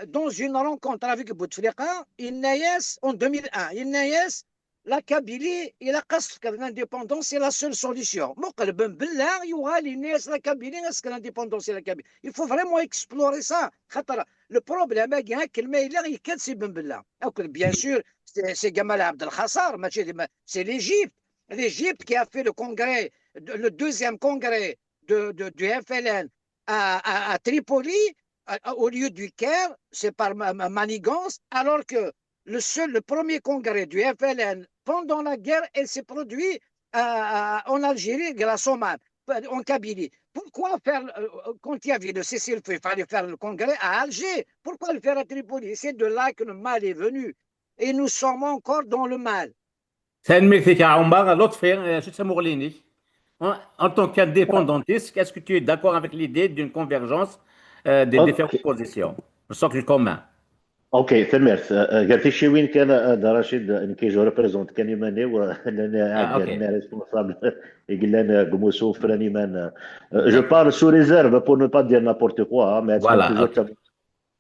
dans une rencontre avec Bouteflika, en 2001. la Kabylie et la قصف l'indépendance c'est la seule solution. مقلب بالله يغالي الناس la Kabylie est l'indépendance c'est la Kabylie. Il faut vraiment explorer ça. خاطر le problème هاكي كلمة إلا يكذب بالله. Bien sûr, c'est Gamal Abdel Khassar, c'est l'Égypte. L'Égypte qui a fait le congrès, le deuxième congrès du FLN à Tripoli, au lieu du Caire, c'est par manigance, alors que le premier congrès du FLN pendant la guerre, elle s'est produite en Algérie, grâce au Mali, en Kabylie. Pourquoi faire, quand il y avait le cessez-le-feu, il fallait faire le congrès à Alger. Pourquoi le faire à Tripoli? C'est de là que le mal est venu. Et nous sommes encore dans le mal. ثاني فيك عمر لطفي شو تسمو غليني en tant qu'indépendantiste, est-ce que tu es d'accord avec l'idée d'une convergence des différentes اوكي positions, le socle commun? اوكي تمرت قالت شي وين كان هذا رشيد ان كيجو ريبريزونت كان يماني وانا Ah, عاد ok. انا ريسبونسابل يقول لنا قموسو فراني مان جو بارل سو ريزيرف بور نو با دير نابورت كوا مي تكون Voilà, توجور ok. Eh,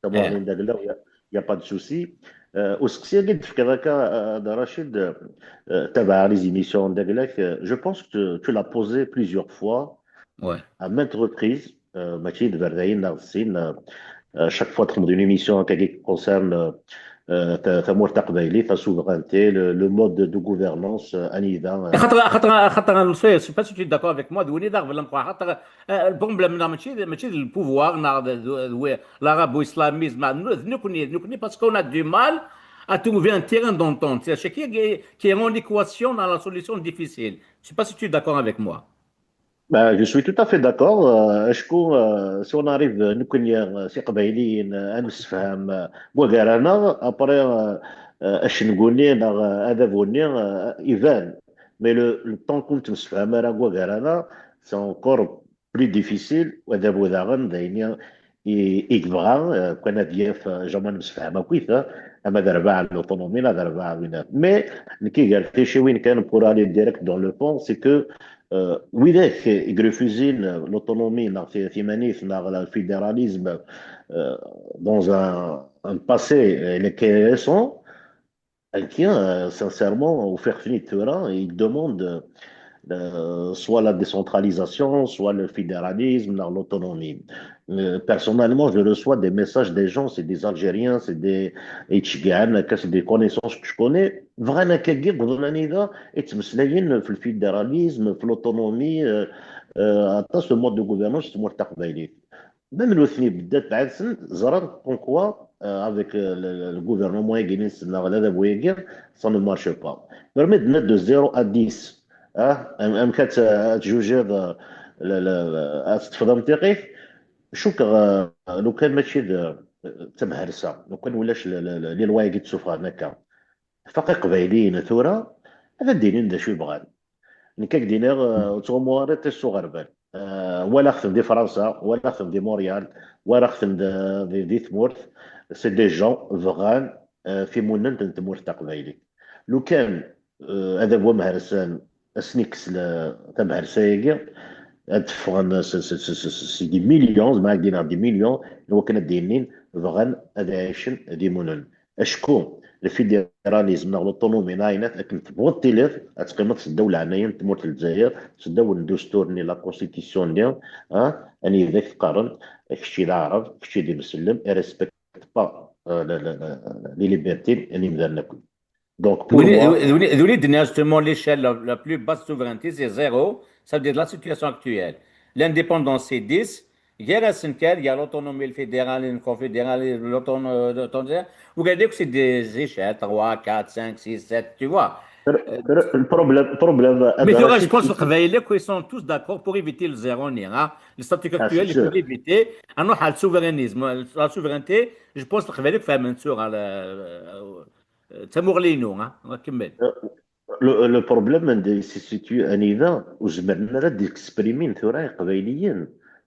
تموغلين داك لا يا با دو سوسي وسكسي قد في كذاك هذا رشيد تابع لي زيميسيون داك لاك جو بونس que tu l'as posé plusieurs fois ouais. à maintes reprises ماشي دابا راين غسين chaque fois تخدم une émission qui concerne ta قبايلي ta souveraineté le mode de gouvernance انيدا خاطر je sais pas si tu es d'accord avec moi دوني داغ بلا نقول خاطر البروبليم ماشي البوفوار l'arabo-islamisme nous parce qu'on a du mal à trouver un terrain d'entente. C'est chacun qui rend l'équation dans la solution difficile. Je sais pas si tu es d'accord avec moi. Ben, je suis tout à fait d'accord. Si on arrive نكون سي قبايليين نسفهم بوغارانا ابري اش نقولني هذا بوني يبان مي لو طون كنت نسفهم راه بوغارانا سي انكور بلي ديفيسيل وهذا بوذاغن دايني يبغى كان دياف جاما نسفهم كويثا اما دربا على الاوتونومي لا دربا على مي كي قال في شي وين كان بور الي ديريكت دون لو بون سي كو ولاك يرفوزين l'autonomie في منيف le fédéralisme dans un passé qui est récent, elle tient sincèrement au faire finir il demande soit la décentralisation, soit le fédéralisme, l'autonomie. Personnellement, je reçois des messages des gens, c'est des Algériens, c'est des Etchigan, c'est des connaissances que je connais. Vraiment, كيجي قبلني ذا يتمسلين في الفيدراليزم في l'autonomie حتى ce mode de gouvernance مرتاح بايلي. Même le FNI بدات بعد سن زران comme quoi avec le gouvernement guinéen, ça ne marche pas. Permet de 0 à 10. ام كتجوجي تفضل نطيقي شوك لو كان ماشي تمهرسه لو كان ولاش لي الوايق تشوفها هناك فقي قبايليين ثوره هذا الدينين دا شو يبغان نكاك دينار تومواري تيسو غربان ولا خدم دي فرنسا ولا خدم دي موريال ولا خدم دي ثمورت سي دي جون فغان في منن تمورت قبايلي لو كان هذا هو مهرسان سنيكس تبع رسايق تفغن سي دي مليون معاك دينار دي مليون هو كان دينين فغن هذا عايشن دي منن اشكون الفيدراليزم ناغ لوطونومي ناينات لكن تبغى التيليف تقيمت الدوله عنايا تموت الجزائر تداول الدستور ني لا كونستيتيسيون ديال اني ذاك القرن كشتي العرب كشتي دي مسلم ريسبكت با لي ليبرتي اني مدارنا كل دونك بور موا Justement, l'échelle la plus basse souveraineté, c'est zéro. Ça veut dire la situation actuelle. L'indépendance, c'est 10. Il y a la cinquième, il y a l'autonomie le fédéral, le confédéral, l'autonomie. Vous regardez que c'est des échelles, 3, 4, 5, 6, 7, tu vois. البروبليم Mais هذا tu راه vois, je شي pense qu'ils sont tous d'accord pour éviter le zéro néant. Le statut سي actuel, il faut سور l'éviter. Alors, le souverainisme, la souveraineté, je pense que tu faire mention à تمورلينو كمل. لو بروبليم اللي سي سيتيو انذا وزمرنا راه ديكسبريمين ثورا قبايليين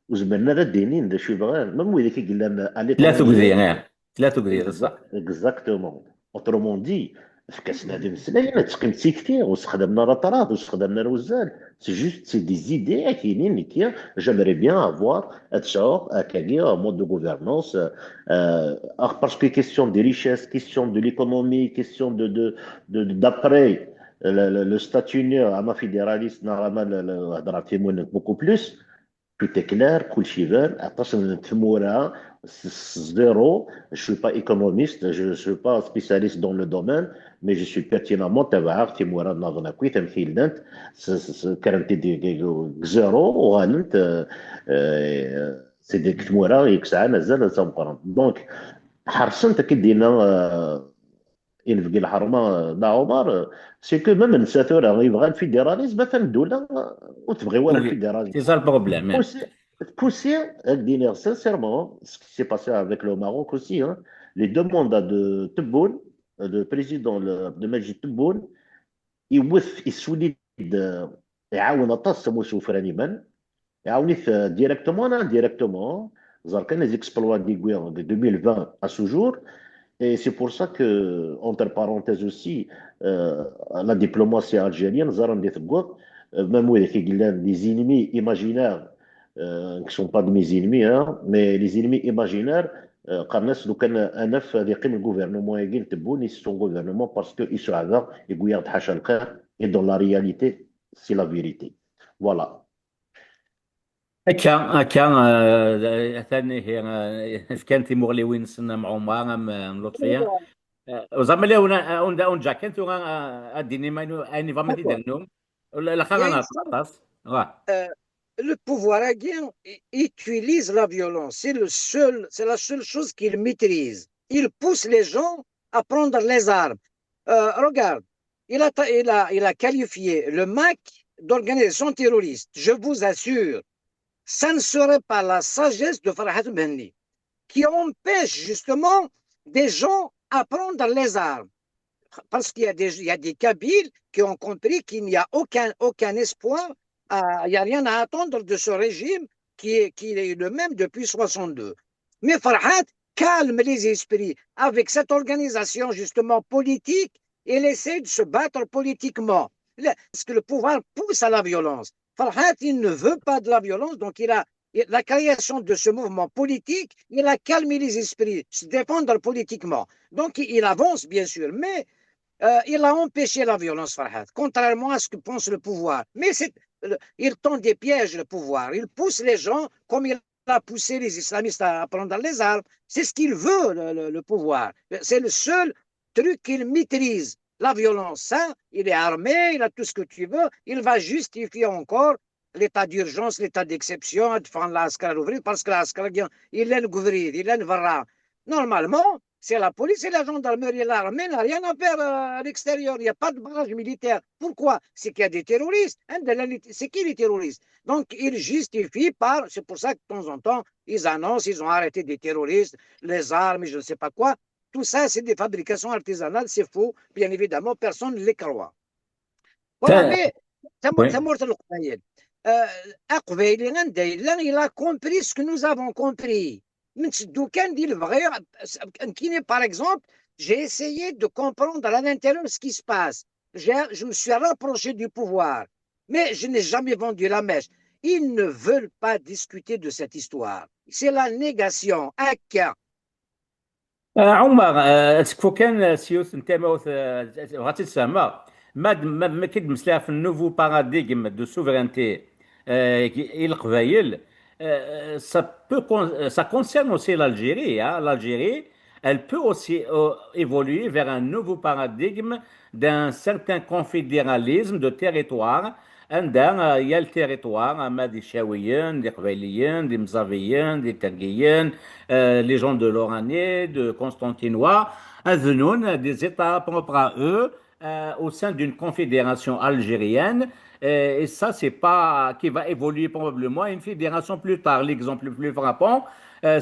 وزمرنا راه دينين دا شي بغان ميم وإذا كي قلنا الي ثلاثة ترونجي قضية ثلاثة قضية صح. اكزاكتومون اوترومون دي فكاسنا هذه المسائل تقيمتي كثير واستخدمنا رطرات واستخدمنا روزال سي جوست سي دي زيدي كاينين اللي كي جامري بيان افوار اتشور كاكي مود دو غوفرنونس باسكو كيسيون دي ريشيس كيسيون دو ليكونومي كيسيون دابري le statut à fédéraliste, beaucoup plus. Tout est clair, كلشي بان عطاش نفهموا zéro. Je suis pas économiste, je suis pas spécialiste dans le domaine, mais je suis pertinemment تبعك تمورا نظنا كوي تمثيل دانت كرنتي دي زيرو وغانت سي ديك تمورا يكسع مازال تمقرن دونك حرصنت كدينا ينفقي الحرمه دا عمر سي كو ميم نساتورا يبغى الفيدراليزم مثلا الدوله وتبغي ورا Oui, الفيدراليزم c'est ça le problème, hein. pousser, dire sincèrement, ce qui s'est passé avec le Maroc aussi, hein, les deux mandats de Tebboune, le président de Majid Tebboune, يسولي يعاون طاس سمو سوفراني من يعاوني directement indirectement زار كان les exploits de 2020 à ce jour. Et c'est pour ça que, entre parenthèses aussi, la diplomatie algérienne, même les ennemis imaginaires, qui ne sont pas de mes ennemis, hein, mais les ennemis imaginaires, قالناش لو كان انا في هذه يقيم الجوفرنمون يقيل تبوني سون gouvernement parce que ils sont là et Gouillard حاشا الخير et dans la réalité c'est la vérité. Voilà. هكا ثاني هي كانت مغلي وين سنا مع عمر لطفية وزعما لي اون جاكنت اديني ما اني فما D'accord. ديرنوم لا Il y a خا une انا chose, خلاص euh, le pouvoir haguien utilise la violence. C'est la seule chose qu'il maîtrise. Il pousse les gens à prendre les armes. Regarde, il a qualifié le MAC d'organisation terroriste. Je vous assure, ça ne serait pas la sagesse de Farhat Mhenni qui empêche justement des gens à prendre les armes. Parce qu'il y a des Kabyles qui ont compris qu'il n'y a aucun espoir, il n'y a rien à attendre de ce régime qui est le même depuis 62. Mais Farhat calme les esprits avec cette organisation justement politique. Il essaie de se battre politiquement. Parce que le pouvoir pousse à la violence. Farhat, il ne veut pas de la violence, donc la création de ce mouvement politique, il a calmé les esprits, se défendre politiquement. Donc il avance, bien sûr, mais il a empêché la violence, Farhat, contrairement à ce que pense le pouvoir. Mais il tend des pièges, le pouvoir. Il pousse les gens comme il a poussé les islamistes à prendre les armes. C'est ce qu'il veut, le pouvoir. C'est le seul truc qu'il maîtrise. La violence, ça, il est armé, il a tout ce que tu veux. Il va justifier encore l'état d'urgence, l'état d'exception, défendre l'Askar ouvrir parce que l'Askar, il est le gouvernement, il est le varra. Normalement, c'est la police et la gendarmerie et l'armée n'a rien à faire à l'extérieur. Il n'y a pas de barrage militaire. Pourquoi? C'est qu'il y a des terroristes. C'est qui les terroristes? Donc, ils justifient par... C'est pour ça que de temps en temps, ils annoncent, ils ont arrêté des terroristes, les armes et je ne sais pas quoi. Tout ça, c'est des fabrications artisanales. C'est faux. Bien évidemment, personne ne les croit. Voilà, mais... وي Il a compris ce que nous avons compris. Par exemple, j'ai essayé de comprendre à l'intérieur ce qui se passe. Je me suis rapproché du pouvoir, mais je n'ai jamais vendu la mèche. Ils ne veulent pas discuter de cette histoire. C'est la négation. عمر تكفو كان سيوس انت بغاتي تسمى ما كيدمسلها في النوفو باراديغم دو سوفرينتي القبايل ça concerne aussi l'Algérie, hein. L'Algérie, elle peut aussi évoluer vers un nouveau paradigme d'un certain confédéralisme de territoire. Il y a le territoire, des Chaouiens, des Qbailiens, des Mzaviens, des Terguiens, les gens de l'Oranais, de Constantinois, des États propres à eux, au sein d'une confédération algérienne. Et ça, c'est pas qui va évoluer probablement à une fédération plus tard. L'exemple le plus frappant,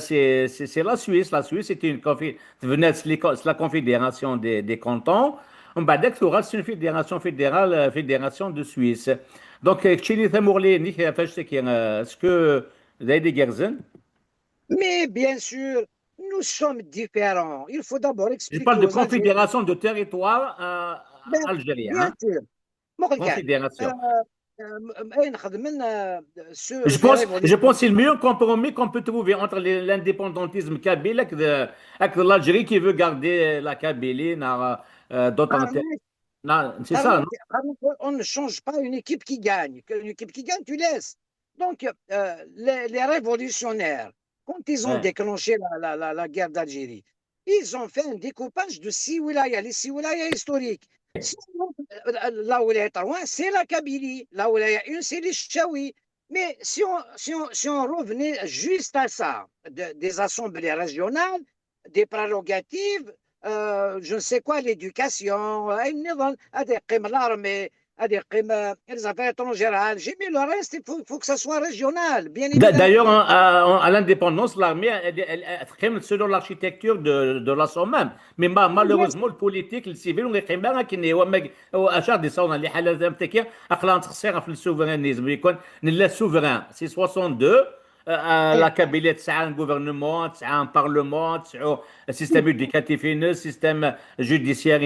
c'est la Suisse. La Suisse, c'était c'est la confédération des cantons. On va dire que c'est une fédération fédérale, fédération de Suisse. Donc, Chili Mourli, est-ce que vous avez des garçons? Mais bien sûr, nous sommes différents. Il faut d'abord Je expliquer parle de aux Algériens. confédération de territoire Ben, algérien, bien hein. sûr. Bon, regarde, euh, Confédération. ceux des Je révolutions. pense que c'est le meilleur compromis qu'on peut trouver entre l'indépendantisme kabyle avec l'Algérie qui veut garder la Kabylie dans d'autres Ah, mais Non, c'est ça, non? On ne change pas une équipe qui gagne. Une équipe qui gagne, tu laisses. Donc, les révolutionnaires, quand ils ont Ouais. déclenché la guerre d'Algérie, ils ont fait un découpage de 6 wilayas, les 6 wilayas historiques. Là où il est loin, c'est la Kabylie. Là où il y a une, c'est les Chaouis. Mais si on revenait juste à ça, des assemblées régionales, des prérogatives, je ne sais quoi, l'éducation, l'armée, les affaires étrangères, j'ai mis le reste, il faut que ça soit régional, bien évidemment. D'ailleurs, à l'indépendance, l'armée, elle crée selon l'architecture de la même. Mais malheureusement, le politique, le civil, on est qui n'est pas achat des ça, on a les halal d'amteki, أخلا نتخسر في السوفرانيزم يكون نلا souverain. C'est 62. La Kabylie, c'est un gouvernement, c'est un parlement, c'est un système éducatif, un système judiciaire,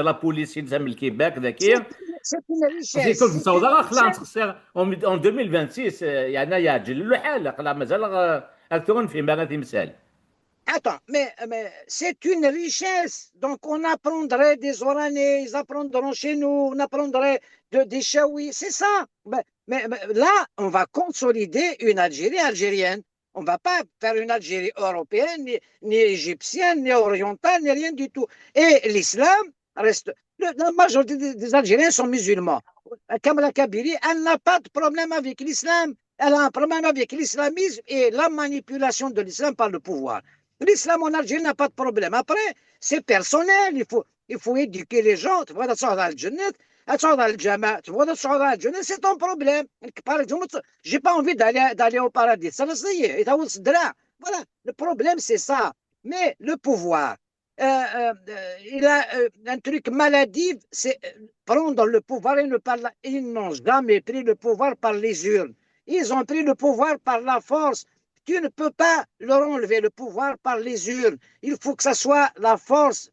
la police, c'est le Québec, d'accord? C'est une C'est richesse. comme ça, C'est on une a richesse. en 2026 يعني يعجل له حالك لا مازال اكثر في مغا تمثال. Attends, mais c'est une richesse. Donc, on apprendrait des Oranais, ils apprendront chez nous, on apprendrait des Chaouis. C'est ça. Mais là, on va consolider une Algérie algérienne. On ne va pas faire une Algérie européenne, ni égyptienne, ni orientale, ni rien du tout. Et l'islam reste. La majorité des Algériens sont musulmans. Comme la Kabylie, elle n'a pas de problème avec l'islam. Elle a un problème avec l'islamisme et la manipulation de l'islam par le pouvoir. L'islam en Algérie n'a pas de problème. Après, c'est personnel. Il faut éduquer les gens. Tu vois, c'est ton problème. Par exemple, j'ai pas envie d'aller au paradis. Ça, ça y est. Voilà. Le problème, c'est ça. Mais le pouvoir, il a un truc maladif, c'est prendre le pouvoir. Ils n'ont jamais pris le pouvoir par les urnes. Ils ont pris le pouvoir par la force. Tu ne peux pas leur enlever le pouvoir par les urnes. Il faut que ça soit la force.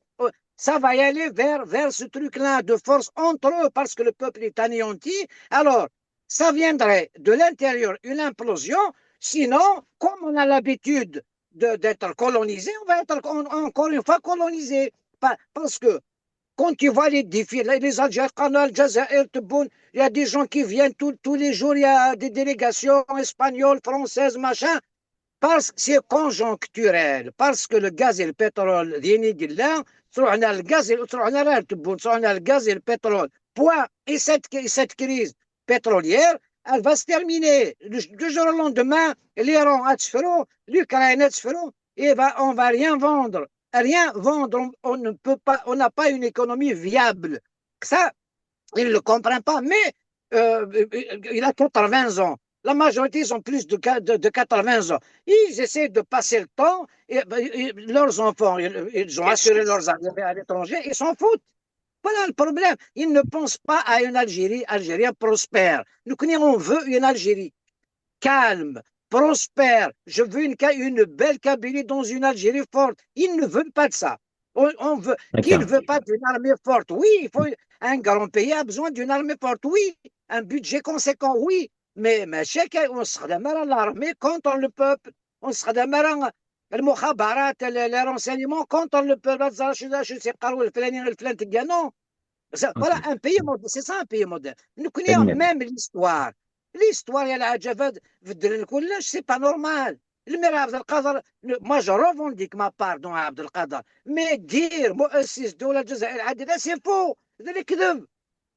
Ça va y aller vers ce truc-là de force entre eux parce que le peuple est anéanti. Alors, ça viendrait de l'intérieur, une implosion. Sinon, comme on a l'habitude d'être colonisé, on va être encore une fois colonisé. Parce que quand tu vois les défis, les Algériens, il y a des gens qui viennent tous les jours, il y a des délégations espagnoles, françaises, machin. Parce que c'est conjoncturel, parce que le gaz et le pétrole, on a le gaz et le pétrole. Point. Et cette crise pétrolière, elle va se terminer. Du jour au lendemain, l'Iran a l'Ukraine a et on va rien vendre. Rien vendre, on ne peut pas, on n'a pas une économie viable. Ça, il ne le comprend pas, mais il a 80 ans. La majorité, ils ont plus de 80 ans. Ils essaient de passer le temps. Leurs enfants, ils ont assuré leurs arrivées à l'étranger, ils s'en foutent. Voilà le problème. Ils ne pensent pas à une Algérie algérienne prospère. Nous, on veut une Algérie calme, prospère. Je veux une belle Kabylie dans une Algérie forte. Ils ne veulent pas de ça. On veut, qui ne veut pas d'une armée forte? Oui, il faut un grand pays a besoin d'une armée forte. Oui, un budget conséquent. Oui, mais on se redémarre l'armée contre le peuple. On se redémarre les renseignements contre le peuple. Voilà un pays moderne. C'est ça un pays moderne. Nous connaissons même l'histoire. L'histoire, elle a déjà c'est pas normal. Moi, je revendique ma part dans Abdelkader. Mais dire, c'est faux.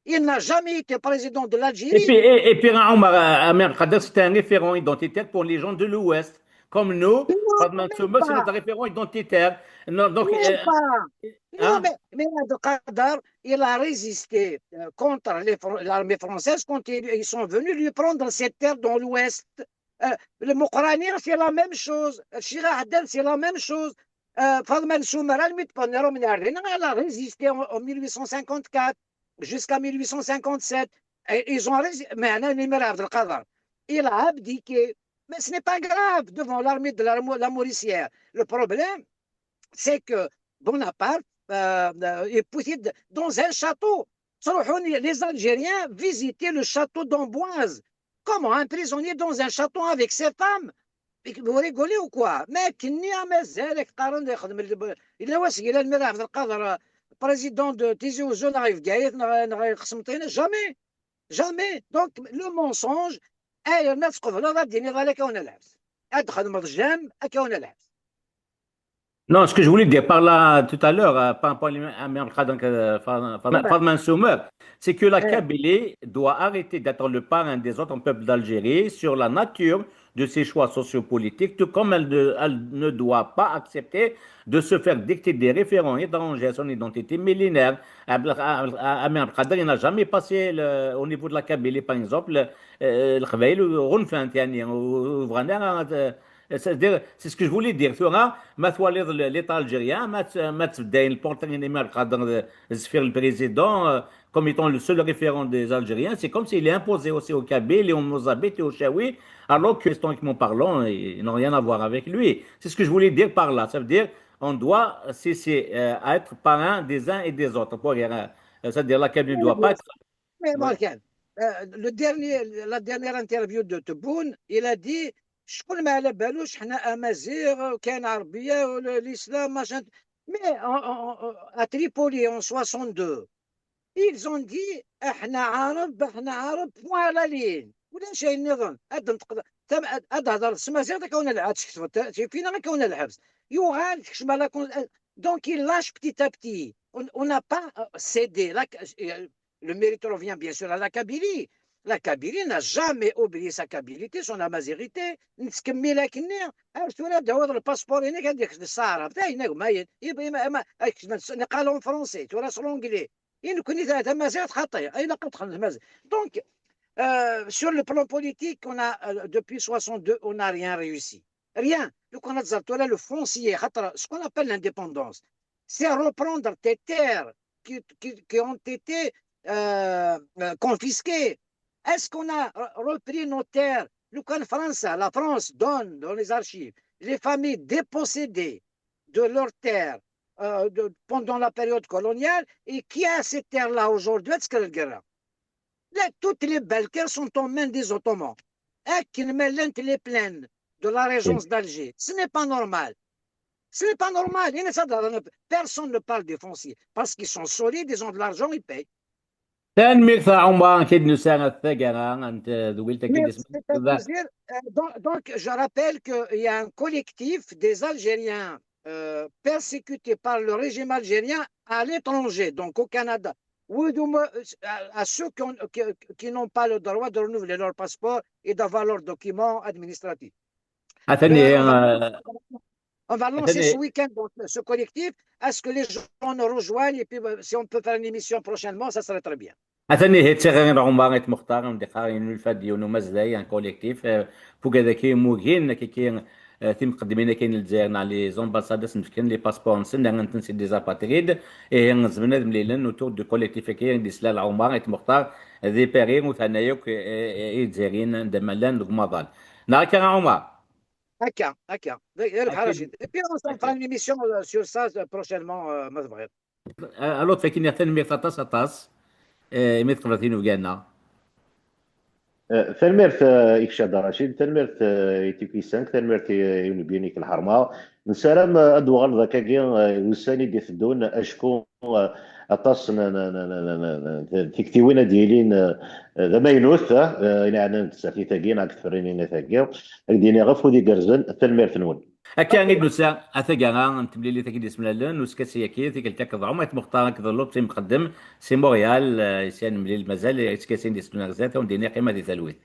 Il n'a jamais été président de l'Algérie. Et puis Omar Amir Khader, c'était un référent identitaire pour les gens de l'Ouest. Comme nous, Non, Fadma même Tsouma, c'est pas. notre référent identitaire. Non, donc, Même pas. Non, hein? mais Abdelkader, il a résisté contre l'armée française quand ils sont venus lui prendre cette terre dans l'Ouest. Le Mokrani, c'est la même chose. Chira Haddad, c'est la même chose. Fadma Soumara, elle a résisté en 1854 jusqu'à 1857. Et ils ont résisté. Mais Abdelkader, il a abdiqué. Mais ce n'est pas grave devant l'armée de la Mauricière. Le problème, c'est que Bonaparte est poussé dans un château. Les Algériens visitaient le château d'Amboise. Comment un prisonnier dans un château avec ses femmes? Vous rigolez ou quoi? Mec, il a مازال قارن يخدم الا واش قال المراه في القدر président de Tizi Ouzou n'arrive pas, jamais, jamais. Donc, le mensonge, الناس تقول هذا الدين هذا كون العبس ادخل مضجام كون العبس. Non, ce que je voulais dire par là tout à l'heure, par rapport à Fadman Soumer, c'est que la Kabylie doit arrêter d'être le parrain des autres peuples d'Algérie sur la nature de ses choix sociopolitiques, tout comme elle ne doit pas accepter de se faire dicter des référents étrangers à son identité millénaire. Amir Abdelkader, il n'a jamais passé au niveau de la Kabylie, par exemple, le Khveil ou Runfant, c'est-à-dire, c'est ce que je voulais dire. Tu vois, l'État algérien, le président comme étant le seul référent des Algériens, c'est comme s'il est imposé aussi au Kabyles et aux Mozambiques et aux Chaouis, alors que, historiquement parlant, ils n'ont rien à voir avec lui. C'est ce que je voulais dire par là. Ça veut dire on doit cesser à être parrain des uns et des autres. C'est-à-dire la Kabylie ne doit pas être. Mais Ouais. Morgan, la dernière interview de Tebboune, il a dit شكون ما على بالوش حنا امازيغ وكاين عربيه والاسلام machin. Mais à Tripoli en 62, ils ont dit احنا عرب بوان على لين ولا شيء النظام هاد هضر السمازيغ كون العبس فينا كون الحبس يوغال كشمال donc il lâche petit à petit. On n'a pas cédé. Le mérite revient bien sûr à la Kabylie. La Kabylie n'a jamais oublié sa Kabilité, son amazérité. نتكمل كنا عرفت ولا بدا هذا الباسبور هناك هذيك السهره بتاعي هناك ما نقالهم فرونسي ولا سلونجلي إن كنت ثلاثة مازال خطية أين قد خمس مازال. Donc sur le plan politique on a depuis 62 on n'a rien réussi, rien. Donc on a le foncier ce qu'on appelle l'indépendance, c'est reprendre tes terres qui ont été confisquées. Est-ce qu'on a repris nos terres? La France donne dans les archives les familles dépossédées de leurs terres pendant la période coloniale. Et qui a ces terres-là aujourd'hui? Toutes les Balkans sont en main des Ottomans. Les plaines de la régence d'Alger. Ce n'est pas normal. Ce n'est pas normal. Personne ne parle des fonciers parce qu'ils sont solides, ils ont de l'argent, ils payent. تنميك عمران كيد نسان الثقرة أنت ذويل تكيد Donc, je rappelle qu'il y a un collectif des Algériens persécutés par le régime algérien à l'étranger, donc au Canada, ou à ceux qui n'ont pas le droit de renouveler leur passeport et d'avoir leurs documents administratifs. On va lancer ce week-end ce collectif. Est-ce que les gens nous rejoignent? Et puis, si on peut faire une émission prochainement, ça serait très bien. أثني هي تغير عمران مختار من دقائق الفادي ونمزلي ان كوليكتيف فوق هذا كي موجين كي تم مقدمين كاين الجزائر على لي زومباسادس نفكن لي باسبور نسن نتنسي دي زاباتريد اي نزمنا مليلن وتور دو كوليكتيف كاين دي سلال عمران مختار ذي بيري وثنايا اي جزائريين دملان دغماضال ناك عمر هكا et puis on fera une émission sur ça prochainement ما تبغي الوت فكين يثن ميثاتاس اتاس ميت قبلتين وقالنا تنمرت إكشاد رشيد تنمرت يتيكي سانك تنمرت يونبينيك الحرمة نسالم أدو غلظة كاكي وساني دي ثدون أشكو أطاس تكتيوين ديالين ذا ما ينوث يعني نتساتي تاكين أكثرين تاكي ديني غفو دي قرزن تنمرت نون أكان غير نسا أثقا أنت بلي تاكي دي سملالن وسكاسياكي ثيك التاك ضعومة مختار كذا لوب سي مقدم سي موريال سيان ملي مازال سكاسين دي سنغزات ونديني قيمة دي ثلويث